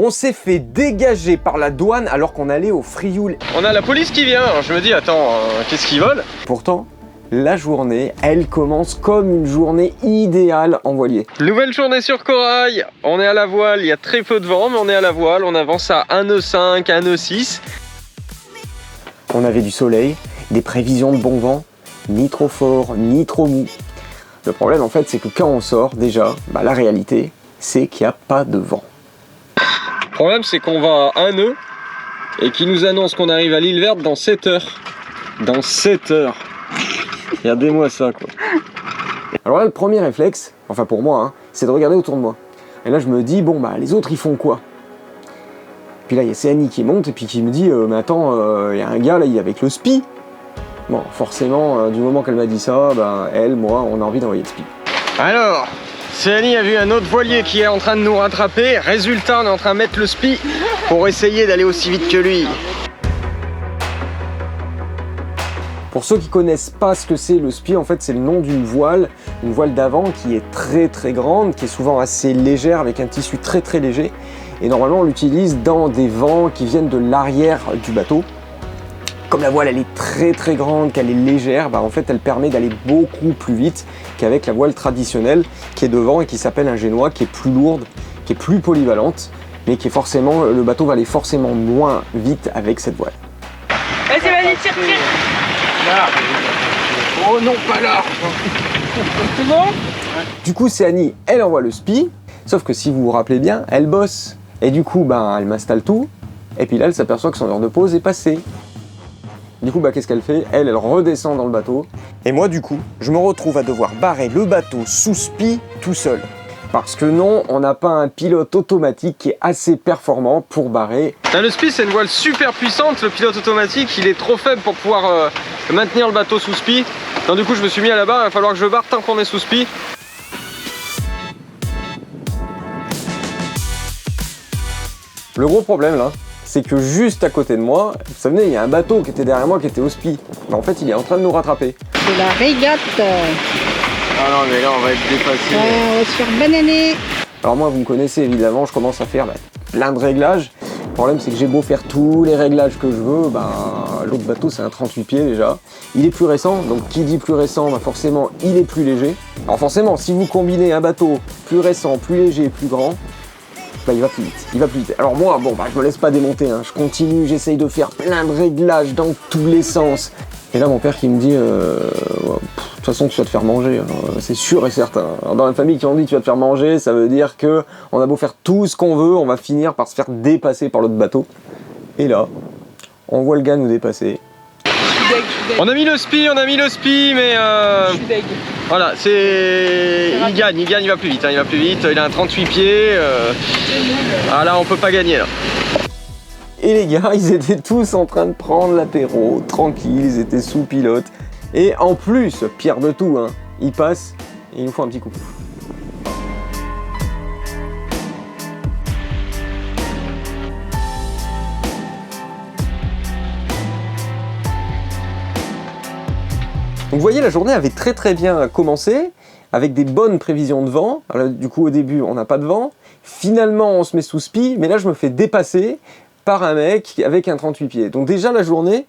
On s'est fait dégager par la douane alors qu'on allait au Frioul. On a la police qui vient, je me dis attends, qu'est-ce qu'ils veulent? Pourtant, la journée, elle commence comme une journée idéale en voilier. Nouvelle journée sur Corail, on est à la voile, il y a très peu de vent mais on est à la voile, on avance à 1 nœud 5, 1 nœud 6. On avait du soleil, des prévisions de bon vent, ni trop fort, ni trop mou. Le problème en fait c'est que quand on sort déjà, la réalité c'est qu'il n'y a pas de vent. Le problème c'est qu'on va à 1 nœud et qu'ils nous annoncent qu'on arrive à l'île verte dans 7 heures. Dans 7 heures. Regardez-moi ça quoi. Alors là le premier réflexe, enfin pour moi, c'est de regarder autour de moi. Et là je me dis bon les autres ils font quoi? Puis là il y a Céanie qui monte et puis qui me dit mais attends, il y a un gars là il est avec le SPI. Bon forcément du moment qu'elle m'a dit ça, elle, moi on a envie d'envoyer le SPI. Alors Céanie a vu un autre voilier qui est en train de nous rattraper. Résultat, on est en train de mettre le SPI pour essayer d'aller aussi vite que lui. Pour ceux qui connaissent pas ce que c'est le SPI, en fait c'est le nom d'une voile d'avant qui est très grande, qui est souvent assez légère avec un tissu très léger. Et normalement on l'utilise dans des vents qui viennent de l'arrière du bateau. Comme la voile elle est très grande, qu'elle est légère, en fait elle permet d'aller beaucoup plus vite qu'avec la voile traditionnelle qui est devant et qui s'appelle un génois, qui est plus lourde, qui est plus polyvalente, mais qui est forcément, le bateau va aller forcément moins vite avec cette voile. Vas-y, tire. Oh non, pas là. C'est bon? Du coup Céanie, elle envoie le SPI, sauf que si vous vous rappelez bien, elle bosse. Et du coup, elle m'installe tout, et puis là elle s'aperçoit que son heure de pause est passée. Du coup, qu'est-ce qu'elle fait? Elle redescend dans le bateau. Et moi, du coup, je me retrouve à devoir barrer le bateau sous SPI tout seul. Parce que non, on n'a pas un pilote automatique qui est assez performant pour barrer. Le SPI, c'est une voile super puissante. Le pilote automatique, il est trop faible pour pouvoir maintenir le bateau sous SPI. Donc du coup, je me suis mis à la barre. Il va falloir que je barre tant qu'on est sous SPI. Le gros problème, là, c'est que juste à côté de moi, vous savez, il y a un bateau qui était derrière moi qui était au SPI. En fait, il est en train de nous rattraper. C'est la régate. Ah non, mais là, on va être dépassé. On va se faire bananer. Alors moi, vous me connaissez, évidemment, je commence à faire plein de réglages. Le problème, c'est que j'ai beau faire tous les réglages que je veux, l'autre bateau, c'est un 38 pieds déjà. Il est plus récent, donc qui dit plus récent, forcément, il est plus léger. Alors forcément, si vous combinez un bateau plus récent, plus léger, plus grand, il va plus vite, Alors moi, je me laisse pas démonter, je continue, j'essaye de faire plein de réglages dans tous les sens. Et là, mon père qui me dit, de toute façon, tu vas te faire manger, c'est sûr et certain. Alors, dans la famille qui on dit tu vas te faire manger, ça veut dire que on a beau faire tout ce qu'on veut, on va finir par se faire dépasser par l'autre bateau. Et là, on voit le gars nous dépasser. On a mis le SPI, mais Je suis deg. voilà, il gagne, il va plus vite, il a un 38 pieds. Ah là, on peut pas gagner là. Et les gars, ils étaient tous en train de prendre l'apéro, tranquilles, ils étaient sous pilote. Et en plus, pire de tout, ils passent et ils nous font un petit coup. Donc vous voyez, la journée avait très bien commencé, avec des bonnes prévisions de vent. Alors, du coup, au début, on n'a pas de vent. Finalement, on se met sous SPI, mais là, je me fais dépasser par un mec avec un 38 pieds. Donc déjà, la journée,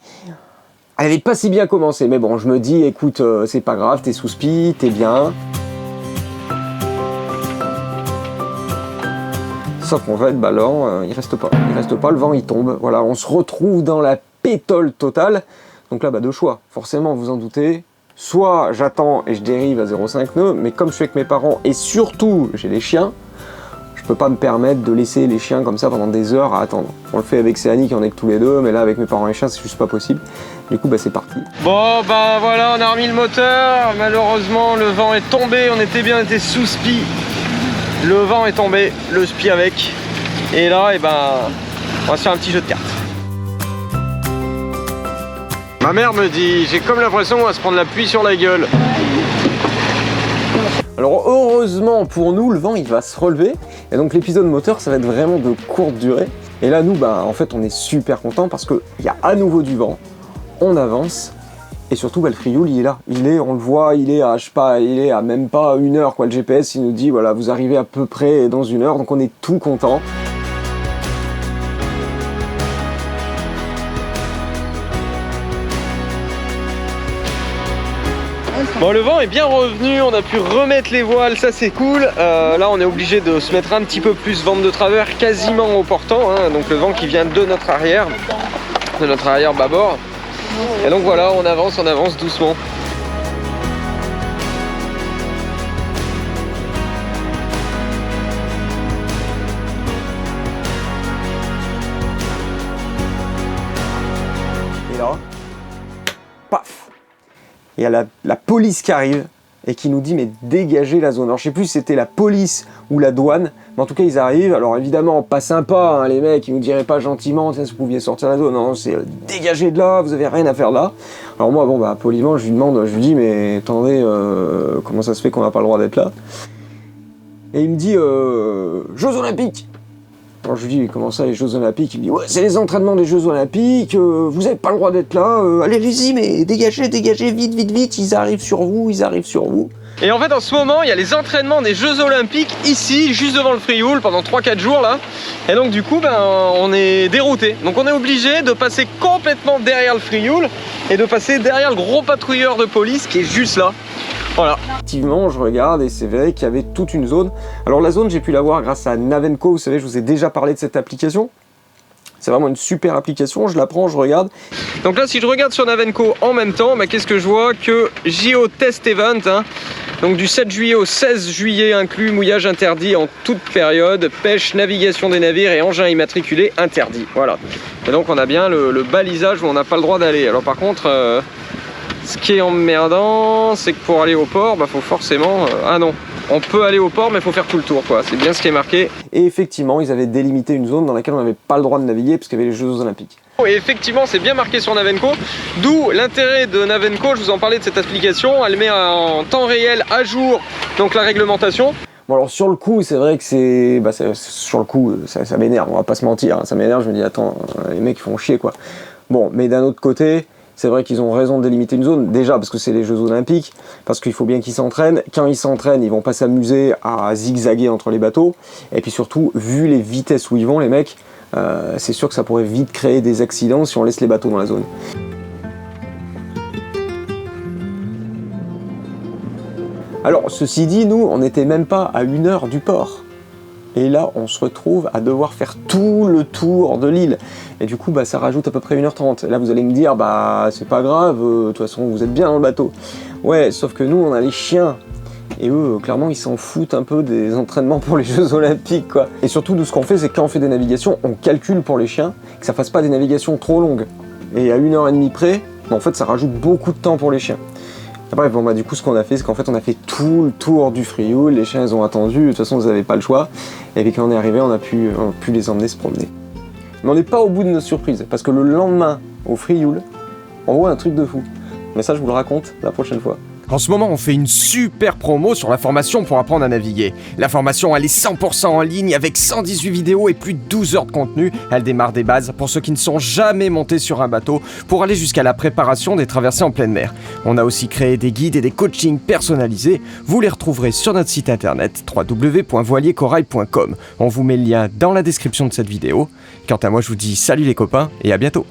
elle n'avait pas si bien commencé. Mais bon, je me dis, écoute, c'est pas grave, t'es sous SPI, t'es bien. Sauf qu'en fait, là, il reste pas, le vent, il tombe. Voilà, on se retrouve dans la pétole totale. Donc là, deux choix. Forcément, vous en doutez. Soit j'attends et je dérive à 0,5 nœuds, mais comme je suis avec mes parents et surtout j'ai les chiens, je peux pas me permettre de laisser les chiens comme ça pendant des heures à attendre. On le fait avec Céanie qui en est que tous les deux, mais là avec mes parents et les chiens c'est juste pas possible. Du coup c'est parti. Bon voilà, on a remis le moteur, malheureusement le vent est tombé, on était sous SPI. Le vent est tombé, le SPI avec. Et là on va se faire un petit jeu de cartes. Ma mère me dit, j'ai comme l'impression qu'on va se prendre la pluie sur la gueule. Alors heureusement pour nous, le vent il va se relever. Et donc l'épisode moteur, ça va être vraiment de courte durée. Et là nous, en fait on est super content parce qu'il y a à nouveau du vent. On avance. Et surtout, le Frioul, il est là. On le voit, il est à même pas 1 heure. Le GPS, il nous dit, voilà, vous arrivez à peu près dans 1 heure. Donc on est tout content. Bon, le vent est bien revenu, on a pu remettre les voiles, ça c'est cool. Là on est obligé de se mettre un petit peu plus vent de travers, quasiment au portant, hein. Donc le vent qui vient de notre arrière bâbord. Et donc voilà, on avance doucement. Et là, paf! Il y a la police qui arrive et qui nous dit mais dégagez la zone. Alors je sais plus si c'était la police ou la douane, mais en tout cas ils arrivent. Alors évidemment pas sympa, hein, les mecs, ils nous diraient pas gentiment si vous pouviez sortir la zone. Non, c'est dégagez de là, vous avez rien à faire là. Alors moi bon bah poliment je lui dis mais attendez, comment ça se fait qu'on n'a pas le droit d'être là? Et il me dit Jeux Olympiques. Alors je lui dis comment ça les Jeux Olympiques? Il me dit ouais c'est les entraînements des Jeux Olympiques, vous avez pas le droit d'être là, allez-y mais dégagez, vite, ils arrivent sur vous. Et en fait en ce moment il y a les entraînements des Jeux Olympiques ici, juste devant le Frioul pendant 3-4 jours là. Et donc du coup on est dérouté. Donc on est obligé de passer complètement derrière le Frioul et de passer derrière le gros patrouilleur de police qui est juste là. Voilà. Effectivement, je regarde et c'est vrai qu'il y avait toute une zone. Alors la zone, j'ai pu la voir grâce à Navenco. Vous savez, je vous ai déjà parlé de cette application. C'est vraiment une super application. Je la prends, je regarde. Donc là, si je regarde sur Navenco en même temps, bah, qu'est-ce que je vois? Que JO Test Event, hein, donc du 7 juillet au 16 juillet inclus, mouillage interdit en toute période, pêche, navigation des navires et engins immatriculés interdits. Voilà. Et donc on a bien le balisage où on n'a pas le droit d'aller. Alors par contre... ce qui est emmerdant, c'est que pour aller au port, bah faut forcément... ah non, on peut aller au port, mais il faut faire tout le tour, quoi. C'est bien ce qui est marqué. Et effectivement, ils avaient délimité une zone dans laquelle on n'avait pas le droit de naviguer, parce qu'il y avait les Jeux Olympiques. Et effectivement, c'est bien marqué sur Navenco, d'où l'intérêt de Navenco, je vous en parlais de cette application, elle met en temps réel à jour donc la réglementation. Bon alors sur le coup, c'est vrai que sur le coup, ça m'énerve, on va pas se mentir, hein. Ça m'énerve, je me dis attends, les mecs ils font chier quoi. Bon, mais d'un autre côté... C'est vrai qu'ils ont raison de délimiter une zone, déjà parce que c'est les Jeux Olympiques, parce qu'il faut bien qu'ils s'entraînent. Quand ils s'entraînent, ils vont pas s'amuser à zigzaguer entre les bateaux. Et puis surtout, vu les vitesses où ils vont, les mecs, c'est sûr que ça pourrait vite créer des accidents si on laisse les bateaux dans la zone. Alors, ceci dit, nous, on n'était même pas à 1 heure du port. Et là, on se retrouve à devoir faire tout le tour de l'île. Et du coup, ça rajoute à peu près 1h30. Là, vous allez me dire, c'est pas grave, de toute façon, vous êtes bien dans le bateau. Ouais, sauf que nous, on a les chiens. Et eux, clairement, ils s'en foutent un peu des entraînements pour les Jeux Olympiques, quoi. Et surtout, nous, ce qu'on fait, c'est que quand on fait des navigations, on calcule pour les chiens que ça fasse pas des navigations trop longues. Et à 1h30 près, en fait, ça rajoute beaucoup de temps pour les chiens. Après, du coup, ce qu'on a fait, c'est qu'en fait, on a fait tout le tour du Frioul, les chiens, ils ont attendu, de toute façon, ils n'avaient pas le choix. Et puis, quand on est arrivé, on a pu les emmener se promener. Mais on n'est pas au bout de nos surprises, parce que le lendemain, au Frioul, on voit un truc de fou. Mais ça, je vous le raconte la prochaine fois. En ce moment, on fait une super promo sur la formation pour apprendre à naviguer. La formation, elle est 100% en ligne avec 118 vidéos et plus de 12 heures de contenu. Elle démarre des bases pour ceux qui ne sont jamais montés sur un bateau pour aller jusqu'à la préparation des traversées en pleine mer. On a aussi créé des guides et des coachings personnalisés. Vous les retrouverez sur notre site internet www.voiliercorail.com. On vous met le lien dans la description de cette vidéo. Quant à moi, je vous dis salut les copains et à bientôt.